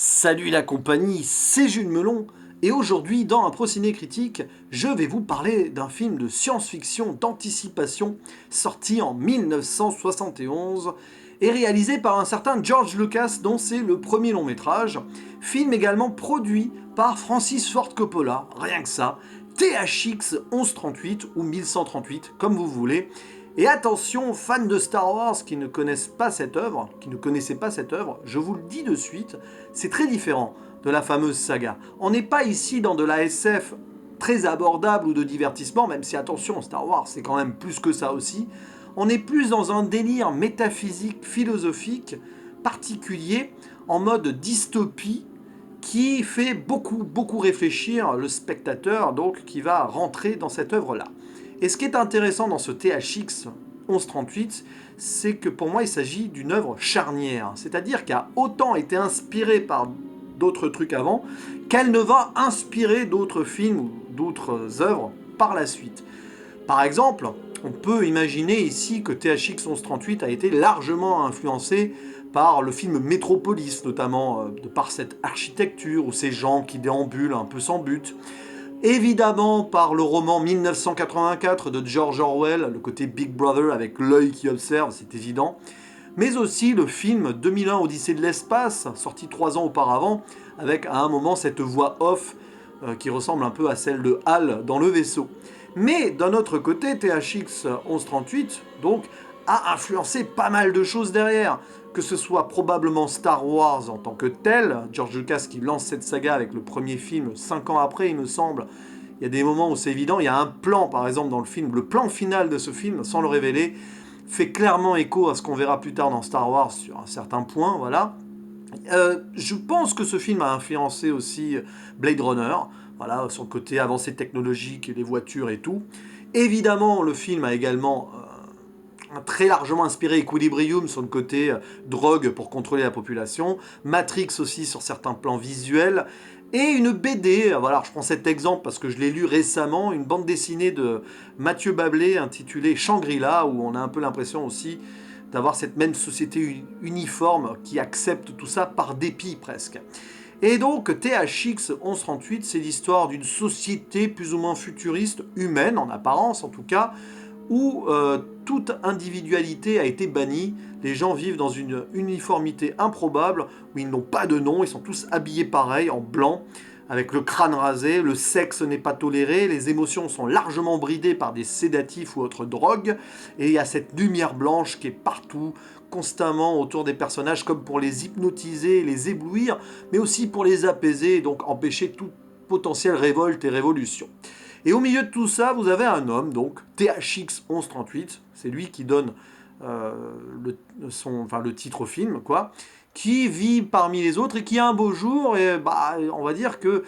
Salut la compagnie, c'est Jules Melon, et aujourd'hui dans un Prociné Critique, je vais vous parler d'un film de science-fiction d'anticipation sorti en 1971 et réalisé par un certain George Lucas dont c'est le premier long métrage, film également produit par Francis Ford Coppola, rien que ça, THX 1138 ou 1138 comme vous voulez. Et attention, fans de Star Wars qui ne connaissaient pas cette œuvre, je vous le dis de suite, c'est très différent de la fameuse saga. On n'est pas ici dans de la SF très abordable ou de divertissement, même si attention, Star Wars c'est quand même plus que ça aussi. On est plus dans un délire métaphysique, philosophique, particulier, en mode dystopie, qui fait beaucoup réfléchir le spectateur, donc qui va rentrer dans cette œuvre-là. Et ce qui est intéressant dans ce THX 1138, c'est que pour moi il s'agit d'une œuvre charnière, c'est-à-dire qu'elle a autant été inspirée par d'autres trucs avant, qu'elle ne va inspirer d'autres films ou d'autres œuvres par la suite. Par exemple, on peut imaginer ici que THX 1138 a été largement influencé par le film Metropolis, notamment de par cette architecture ou ces gens qui déambulent un peu sans but. Évidemment par le roman 1984 de George Orwell, le côté Big Brother avec l'œil qui observe, c'est évident. Mais aussi le film 2001 Odyssée de l'espace, sorti 3 ans auparavant, avec à un moment cette voix off qui ressemble un peu à celle de Hal dans le vaisseau. Mais d'un autre côté, THX 1138 donc, a influencé pas mal de choses derrière, que ce soit probablement Star Wars en tant que tel, George Lucas qui lance cette saga avec le premier film 5 ans après, il me semble. Il y a des moments où c'est évident, il y a un plan par exemple dans le film, le plan final de ce film, sans le révéler, fait clairement écho à ce qu'on verra plus tard dans Star Wars sur un certain point, voilà. Je pense que ce film a influencé aussi Blade Runner, voilà, son côté avancée technologique, les voitures et tout. Évidemment, le film a également très largement inspiré Equilibrium sur le côté drogue pour contrôler la population, Matrix aussi sur certains plans visuels, et une BD, voilà, je prends cet exemple parce que je l'ai lu récemment, une bande dessinée de Mathieu Bablé intitulée Shangri-La, où on a un peu l'impression aussi d'avoir cette même société uniforme qui accepte tout ça par dépit presque. Et donc THX 1138, c'est l'histoire d'une société plus ou moins futuriste, humaine en apparence en tout cas, où toute individualité a été bannie. Les gens vivent dans une uniformité improbable, où ils n'ont pas de nom, ils sont tous habillés pareil, en blanc, avec le crâne rasé, le sexe n'est pas toléré, les émotions sont largement bridées par des sédatifs ou autres drogues, et il y a cette lumière blanche qui est partout, constamment autour des personnages, comme pour les hypnotiser, les éblouir, mais aussi pour les apaiser, et donc empêcher toute potentielle révolte et révolution. Et au milieu de tout ça, vous avez un homme, donc THX 1138, c'est lui qui donne le titre au film, quoi, qui vit parmi les autres et qui un beau jour, et, on va dire que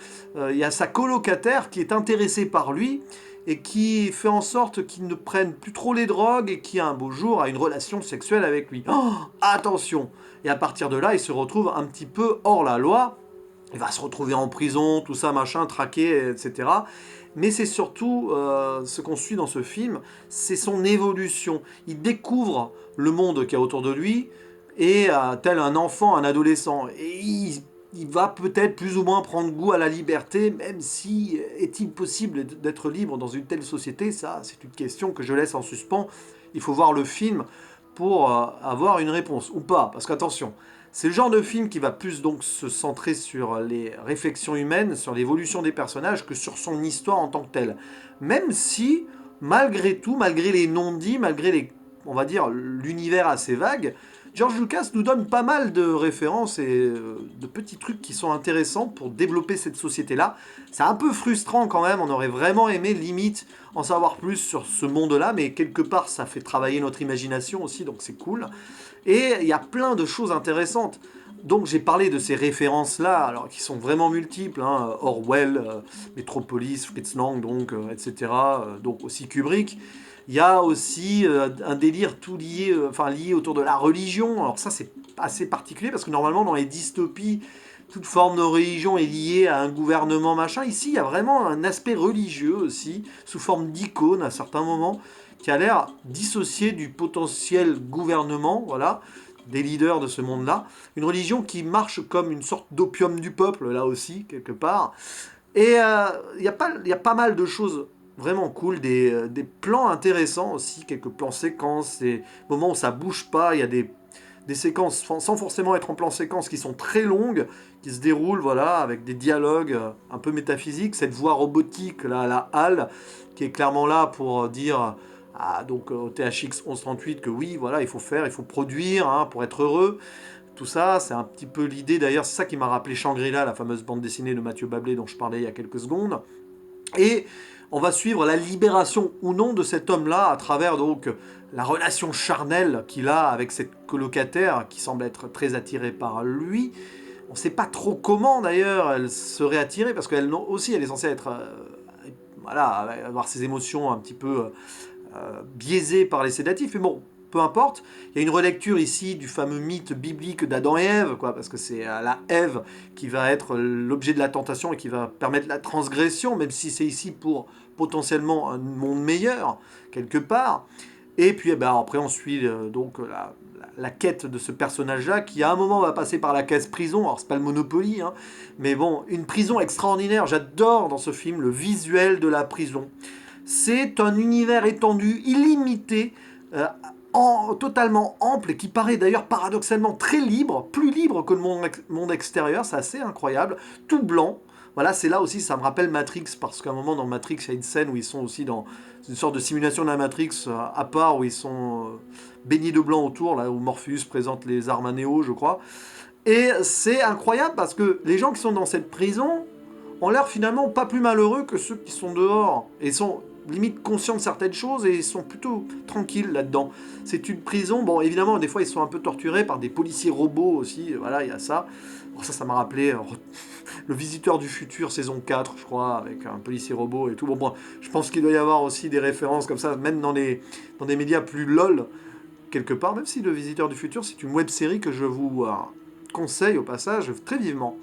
il y a sa colocataire qui est intéressée par lui et qui fait en sorte qu'il ne prenne plus trop les drogues et qui un beau jour a une relation sexuelle avec lui. Oh, attention! Et à partir de là, il se retrouve un petit peu hors la loi. Il va se retrouver en prison, tout ça, machin, traqué, etc. Mais c'est surtout ce qu'on suit dans ce film, c'est son évolution. Il découvre le monde qu'il y a autour de lui, et tel un enfant, un adolescent. Et il va peut-être plus ou moins prendre goût à la liberté, même si est-il possible d'être libre dans une telle société? Ça, c'est une question que je laisse en suspens. Il faut voir le film pour avoir une réponse, ou pas. Parce qu'attention, c'est le genre de film qui va plus donc se centrer sur les réflexions humaines, sur l'évolution des personnages, que sur son histoire en tant que telle. Même si, malgré tout, malgré les non-dits, malgré les, on va dire, l'univers assez vague, George Lucas nous donne pas mal de références et de petits trucs qui sont intéressants pour développer cette société-là. C'est un peu frustrant quand même, on aurait vraiment aimé limite en savoir plus sur ce monde-là, mais quelque part ça fait travailler notre imagination aussi, donc c'est cool. Et il y a plein de choses intéressantes. Donc j'ai parlé de ces références-là, alors qui sont vraiment multiples, hein, Orwell, Metropolis, Fritz Lang, donc, etc. Donc aussi Kubrick. Il y a aussi un délire tout lié, lié autour de la religion. Alors ça c'est assez particulier parce que normalement dans les dystopies, toute forme de religion est liée à un gouvernement machin. Ici il y a vraiment un aspect religieux aussi, sous forme d'icône à certains moments, qui a l'air dissocié du potentiel gouvernement, voilà, des leaders de ce monde-là. Une religion qui marche comme une sorte d'opium du peuple, là aussi, quelque part. Et il y a pas mal de choses vraiment cool, des plans intéressants aussi, quelques plans séquences, des moments où ça bouge pas, il y a des séquences sans forcément être en plan séquence qui sont très longues, qui se déroulent voilà, avec des dialogues un peu métaphysiques, cette voix robotique là, à la halle, qui est clairement là pour dire donc, au THX 1138 que oui, voilà, il faut faire, il faut produire hein, pour être heureux. Tout ça, c'est un petit peu l'idée, d'ailleurs, c'est ça qui m'a rappelé Shangri-La, la fameuse bande dessinée de Mathieu Bablé dont je parlais il y a quelques secondes. Et on va suivre la libération ou non de cet homme-là à travers donc la relation charnelle qu'il a avec cette colocataire qui semble être très attirée par lui. On ne sait pas trop comment d'ailleurs elle serait attirée parce qu'elle aussi elle est censée être voilà, avoir ses émotions un petit peu biaisées par les sédatifs. Mais bon, peu importe. Il y a une relecture ici du fameux mythe biblique d'Adam et Ève, quoi, parce que c'est la Ève qui va être l'objet de la tentation et qui va permettre la transgression, même si c'est ici pour potentiellement un monde meilleur, quelque part. Et puis eh ben, après on suit donc la quête de ce personnage-là qui à un moment va passer par la case prison, alors c'est pas le Monopoly, hein, mais bon, une prison extraordinaire, j'adore dans ce film le visuel de la prison. C'est un univers étendu, illimité, totalement ample et qui paraît d'ailleurs paradoxalement très libre, plus libre que le monde extérieur, c'est assez incroyable, tout blanc. Voilà, c'est là aussi, ça me rappelle Matrix, parce qu'à un moment dans Matrix, il y a une scène où ils sont aussi dans une sorte de simulation de la Matrix à part, où ils sont baignés de blanc autour, là où Morpheus présente les armes à Neo, je crois. Et c'est incroyable parce que les gens qui sont dans cette prison ont l'air finalement pas plus malheureux que ceux qui sont dehors. Et sont limite conscients de certaines choses et ils sont plutôt tranquilles là-dedans. C'est une prison, bon évidemment des fois ils sont un peu torturés par des policiers robots aussi, voilà il y a ça. Bon, ça m'a rappelé le Visiteur du Futur saison 4 je crois, avec un policier robot et tout. Bon, je pense qu'il doit y avoir aussi des références comme ça, même dans des médias plus lol, quelque part, même si le Visiteur du Futur c'est une web série que je vous conseille au passage très vivement.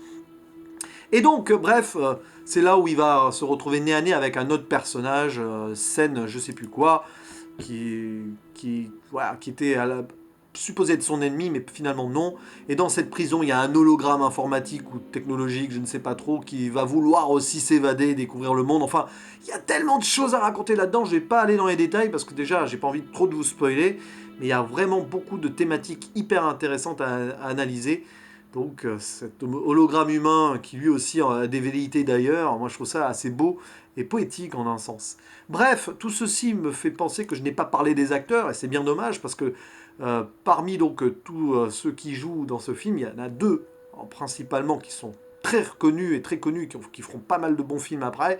Et donc, bref, c'est là où il va se retrouver nez à nez avec un autre personnage, Sen, je sais plus quoi, voilà, qui était supposé être son ennemi, mais finalement non. Et dans cette prison, il y a un hologramme informatique ou technologique, je ne sais pas trop, qui va vouloir aussi s'évader, découvrir le monde. Enfin, il y a tellement de choses à raconter là-dedans, je ne vais pas aller dans les détails, parce que déjà, j'ai pas envie trop de vous spoiler, mais il y a vraiment beaucoup de thématiques hyper intéressantes à analyser. Donc cet hologramme humain qui lui aussi a des velléités d'ailleurs, moi je trouve ça assez beau et poétique en un sens. Bref, tout ceci me fait penser que je n'ai pas parlé des acteurs et c'est bien dommage parce que parmi donc tous ceux qui jouent dans ce film, il y en a deux principalement qui sont très reconnus et très connus, qui feront pas mal de bons films après.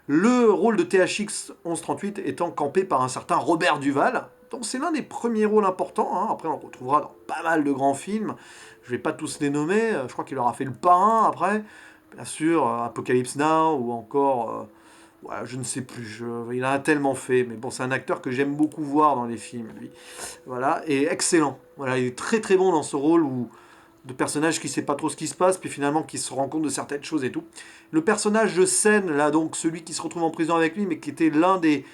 Le rôle de THX 1138 étant campé par un certain Robert Duval. Donc c'est l'un des premiers rôles importants, hein. Après on le retrouvera dans pas mal de grands films. Je vais pas tous les nommer, je crois qu'il aura fait Le Parrain après, bien sûr, Apocalypse Now, ou encore, ouais, je ne sais plus, il en a tellement fait, mais bon, c'est un acteur que j'aime beaucoup voir dans les films, lui. Voilà, et excellent. Voilà, il est très très bon dans ce rôle de personnage qui sait pas trop ce qui se passe, puis finalement qui se rend compte de certaines choses et tout. Le personnage de Sen, là donc, celui qui se retrouve en prison avec lui, mais qui était l'un des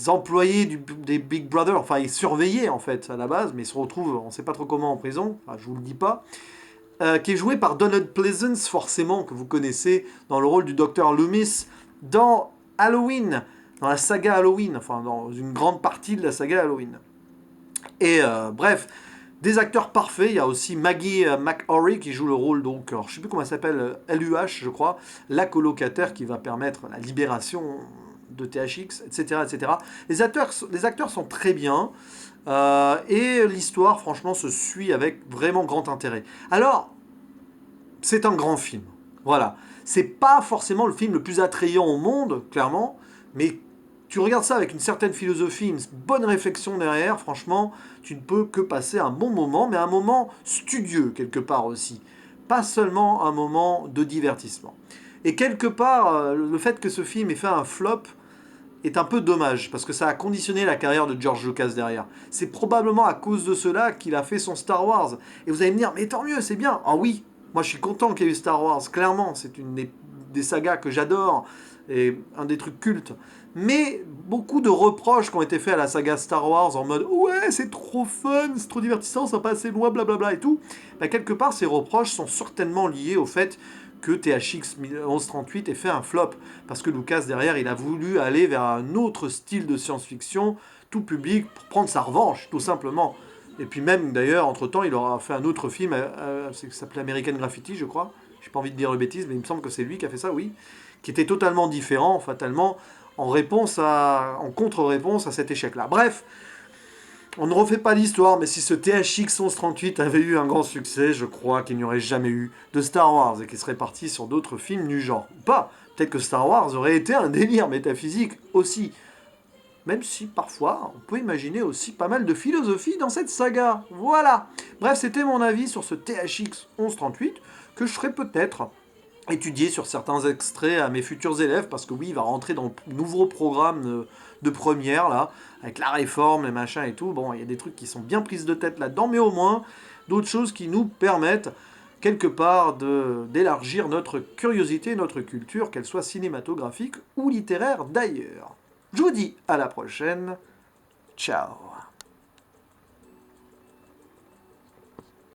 employés des Big Brother, enfin il surveillait en fait à la base, mais il se retrouve, on sait pas trop comment en prison, enfin, je vous le dis pas, qui est joué par Donald Pleasence, forcément, que vous connaissez dans le rôle du docteur Loomis dans Halloween, dans la saga Halloween, enfin dans une grande partie de la saga Halloween. Et bref, des acteurs parfaits, il y a aussi Maggie McHorry qui joue le rôle, donc, alors, je sais plus comment elle s'appelle, LUH je crois, la colocataire qui va permettre la libération de THX, etc. etc. Les acteurs sont très bien, et l'histoire, franchement, se suit avec vraiment grand intérêt. Alors, c'est un grand film, voilà. C'est pas forcément le film le plus attrayant au monde, clairement, mais tu regardes ça avec une certaine philosophie, une bonne réflexion derrière, franchement, tu ne peux que passer un bon moment, mais un moment studieux, quelque part aussi. Pas seulement un moment de divertissement. Et quelque part, le fait que ce film ait fait un flop est un peu dommage, parce que ça a conditionné la carrière de George Lucas derrière. C'est probablement à cause de cela qu'il a fait son Star Wars. Et vous allez me dire, mais tant mieux, c'est bien. Ah oui, moi je suis content qu'il y ait eu Star Wars, clairement, c'est une des des sagas que j'adore, et un des trucs cultes. Mais beaucoup de reproches qui ont été faits à la saga Star Wars en mode ouais, c'est trop fun, c'est trop divertissant, ça va pas assez loin, blablabla et tout. Bah, quelque part, ces reproches sont certainement liés au fait que THX 1138 ait fait un flop. Parce que Lucas, derrière, il a voulu aller vers un autre style de science-fiction, tout public, pour prendre sa revanche, tout simplement. Et puis même, d'ailleurs, entre-temps, il aura fait un autre film, qui s'appelait American Graffiti, je crois. J'ai pas envie de dire de bêtises, mais il me semble que c'est lui qui a fait ça, oui. Qui était totalement différent, fatalement, en contre-réponse à cet échec-là. Bref, on ne refait pas l'histoire, mais si ce THX 1138 avait eu un grand succès, je crois qu'il n'y aurait jamais eu de Star Wars et qu'il serait parti sur d'autres films du genre. Ou pas, peut-être que Star Wars aurait été un délire métaphysique aussi. Même si parfois, on peut imaginer aussi pas mal de philosophie dans cette saga. Voilà. Bref, c'était mon avis sur ce THX 1138 que je ferai peut-être étudier sur certains extraits à mes futurs élèves, parce que oui, il va rentrer dans le nouveau programme de première, là, avec la réforme, les machins et tout. Bon, il y a des trucs qui sont bien prises de tête là-dedans, mais au moins, d'autres choses qui nous permettent, quelque part, d'élargir notre curiosité, notre culture, qu'elle soit cinématographique ou littéraire d'ailleurs. Je vous dis à la prochaine. Ciao.